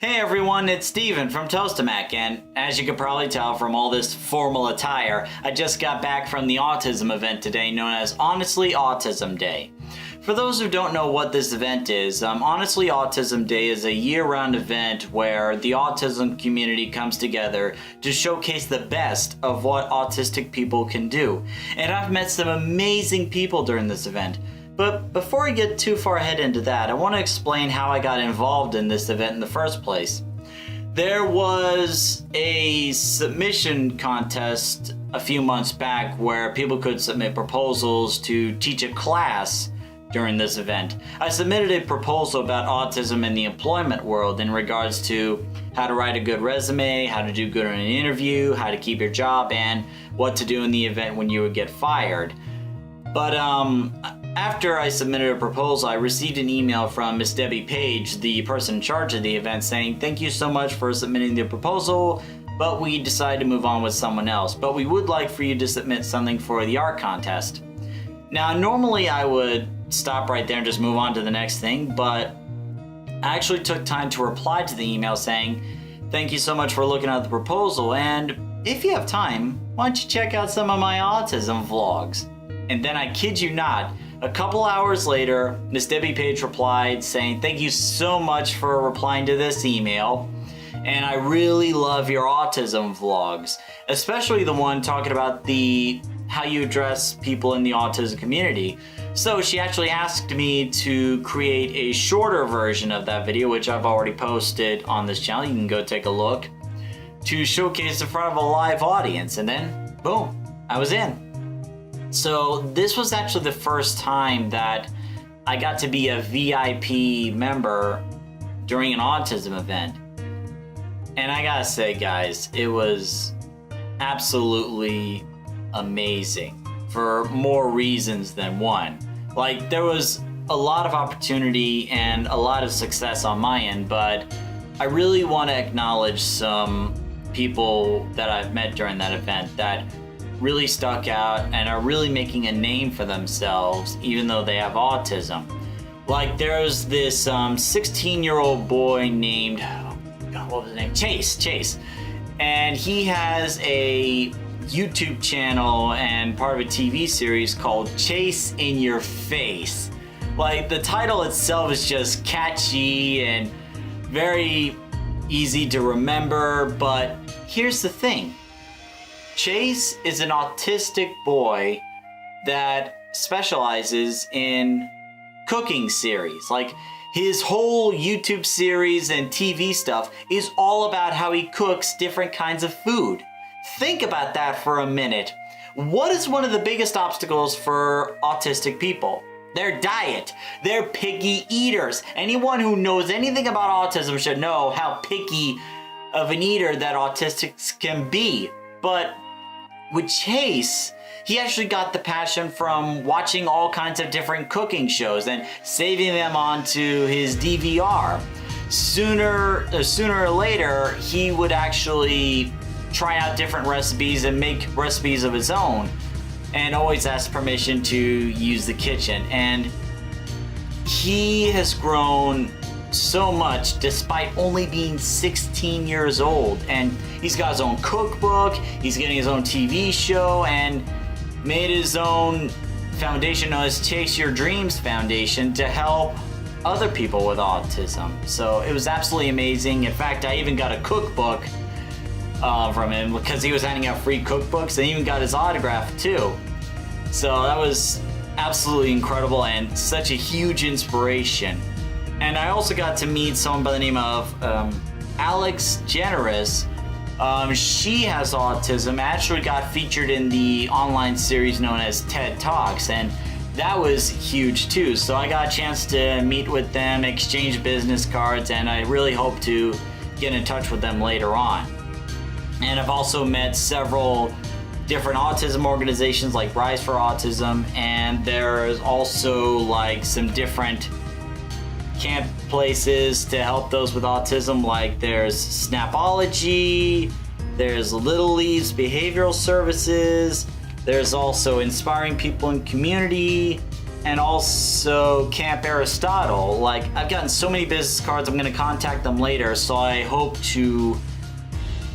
Hey everyone, it's Steven from Tostemac, and as you can probably tell from all this formal attire, I just got back from the autism event today known as Honestly Autism Day. For those who don't know what this event is, Honestly Autism Day is a year-round event where the autism community comes together to showcase the best of what autistic people can do. And I've met some amazing people during this event. But before I get too far ahead into that, I want to explain how I got involved in this event in the first place. There was a submission contest a few months back where people could submit proposals to teach a class during this event. I submitted a proposal about autism in the employment world in regards to how to write a good resume, how to do good in an interview, how to keep your job, and what to do in the event when you would get fired. But after I submitted a proposal, I received an email from Miss Debbie Page, the person in charge of the event, saying, "Thank you so much for submitting the proposal, but we decided to move on with someone else. But we would like for you to submit something for the art contest." Now, normally I would stop right there and just move on to the next thing, but I actually took time to reply to the email saying, "Thank you so much for looking at the proposal, and if you have time, why don't you check out some of my autism vlogs?" And then I kid you not, a couple hours later, Miss Debbie Page replied saying, "Thank you so much for replying to this email, and I really love your autism vlogs, especially the one talking about how you address people in the autism community." So she actually asked me to create a shorter version of that video, which I've already posted on this channel. You can go take a look, to showcase in front of a live audience, and then boom, I was in. So this was actually the first time that I got to be a VIP member during an autism event. And I gotta say, guys, it was absolutely amazing for more reasons than one. Like, there was a lot of opportunity and a lot of success on my end, but I really want to acknowledge some people that I've met during that event that really stuck out and are really making a name for themselves even though they have autism. Like, there's this 16-year-old boy named, what was his name? Chase. And he has a YouTube channel and part of a TV series called Chase in Your Face. Like, the title itself is just catchy and very easy to remember, but here's the thing. Chase is an autistic boy that specializes in cooking series. Like, his whole YouTube series and TV stuff is all about how he cooks different kinds of food. Think about that for a minute. What is one of the biggest obstacles for autistic people? Their diet. They're picky eaters. Anyone who knows anything about autism should know how picky of an eater that autistics can be. But with Chase, he actually got the passion from watching all kinds of different cooking shows and saving them onto his DVR. Sooner or later, he would actually try out different recipes and make recipes of his own, and always ask permission to use the kitchen. And he has grown so much despite only being 16 years old, and he's got his own cookbook, he's getting his own TV show, and made his own foundation known as Chase Your Dreams Foundation to help other people with autism. So it was absolutely amazing. In fact, I even got a cookbook from him because he was handing out free cookbooks, and even got his autograph too. So that was absolutely incredible and such a huge inspiration. And I also got to meet someone by the name of Alex Generous. She has autism, actually got featured in the online series known as TED Talks, and that was huge too. So I got a chance to meet with them, exchange business cards, and I really hope to get in touch with them later on. And I've also met several different autism organizations like Rise for Autism, and there's also like some different camp places to help those with autism, like there's Snapology, there's Little League's Behavioral Services, there's also Inspiring People in Community, and also Camp Aristotle. Like, I've gotten so many business cards, I'm gonna contact them later, so I hope to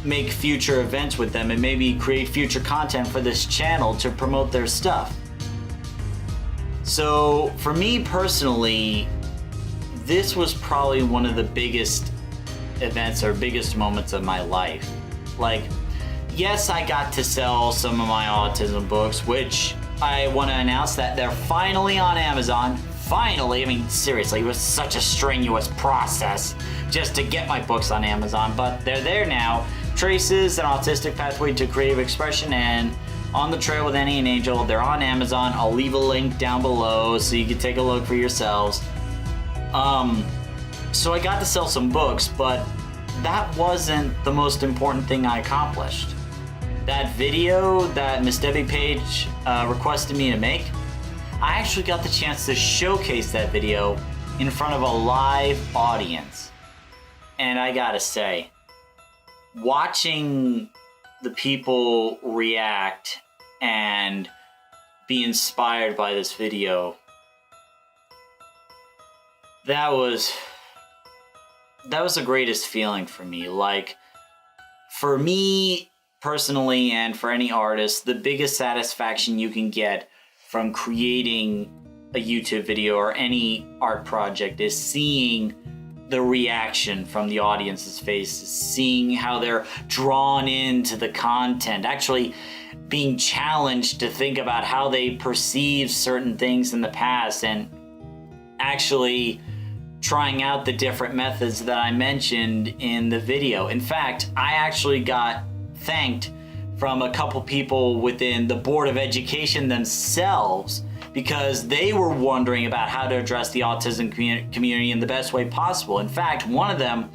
make future events with them and maybe create future content for this channel to promote their stuff. So for me personally, this was probably one of the biggest events or biggest moments of my life. Like, yes, I got to sell some of my autism books, which I want to announce that they're finally on Amazon. Finally, I mean, seriously, it was such a strenuous process just to get my books on Amazon, but they're there now. Traces, an Autistic Pathway to Creative Expression, and On the Trail with Annie and Angel. They're on Amazon. I'll leave a link down below so you can take a look for yourselves. So I got to sell some books, but that wasn't the most important thing I accomplished. That video that Miss Debbie Page requested me to make, I actually got the chance to showcase that video in front of a live audience. And I gotta say, watching the people react and be inspired by this video, that was the greatest feeling for me. Like, for me personally, and for any artist, the biggest satisfaction you can get from creating a YouTube video or any art project is seeing the reaction from the audience's faces, seeing how they're drawn into the content, actually being challenged to think about how they perceive certain things in the past, and actually trying out the different methods that I mentioned in the video. In fact, I actually got thanked from a couple people within the Board of Education themselves, because they were wondering about how to address the autism community in the best way possible. In fact, one of them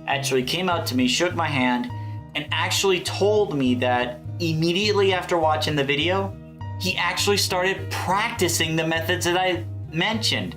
actually came out to me, shook my hand, and actually told me that immediately after watching the video, he actually started practicing the methods that I mentioned,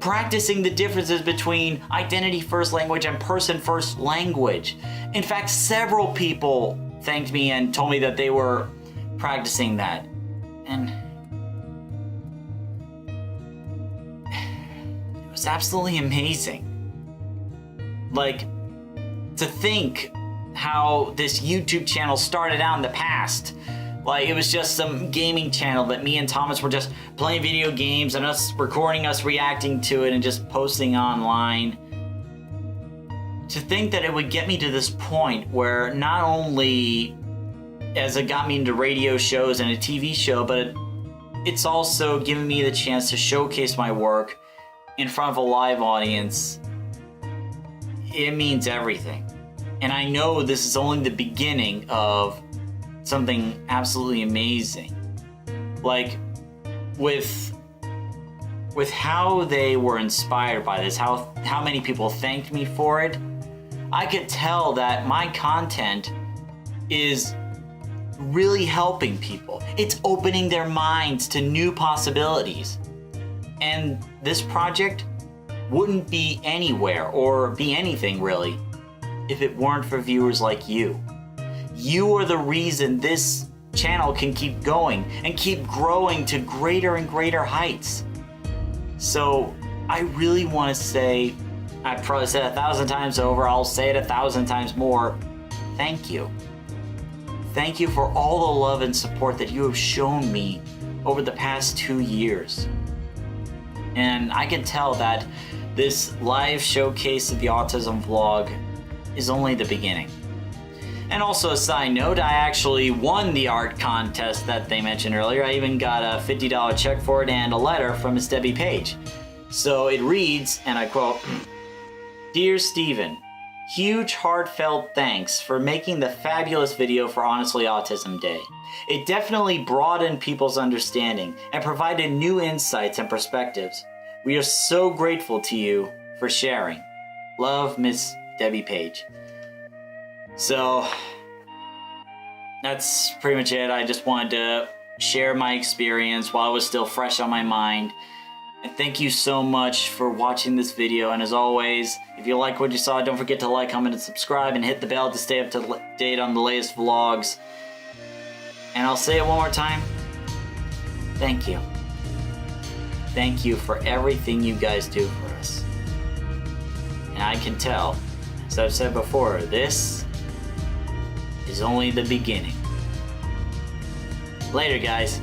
practicing the differences between identity first language and person first language. In fact, several people thanked me and told me that they were practicing that. And it was absolutely amazing. Like, to think how this YouTube channel started out in the past. Like, it was just some gaming channel that me and Thomas were just playing video games and us recording us reacting to it and just posting online. To think that it would get me to this point where not only as it got me into radio shows and a TV show, but it's also given me the chance to showcase my work in front of a live audience. It means everything. And I know this is only the beginning of something absolutely amazing. Like, with how they were inspired by this, how many people thanked me for it, I could tell that my content is really helping people. It's opening their minds to new possibilities. And this project wouldn't be anywhere or be anything really if it weren't for viewers like you. You are the reason this channel can keep going and keep growing to greater and greater heights. So I really want to say, I've probably said 1,000 times over, I'll say it 1,000 times more, thank you. Thank you for all the love and support that you have shown me over the past 2 years. And I can tell that this live showcase of the autism vlog is only the beginning. And also, a side note, I actually won the art contest that they mentioned earlier. I even got a $50 check for it and a letter from Miss Debbie Page. So it reads, and I quote, "Dear Steven, huge heartfelt thanks for making the fabulous video for Honestly Autism Day. It definitely broadened people's understanding and provided new insights and perspectives. We are so grateful to you for sharing. Love, Miss Debbie Page." So that's pretty much it. I just wanted to share my experience while it was still fresh on my mind. And thank you so much for watching this video. And as always, if you like what you saw, don't forget to like, comment, and subscribe, and hit the bell to stay up to date on the latest vlogs. And I'll say it one more time. Thank you. thank you for everything you guys do for us. And I can tell, as I've said before, this is only the beginning. Later, guys.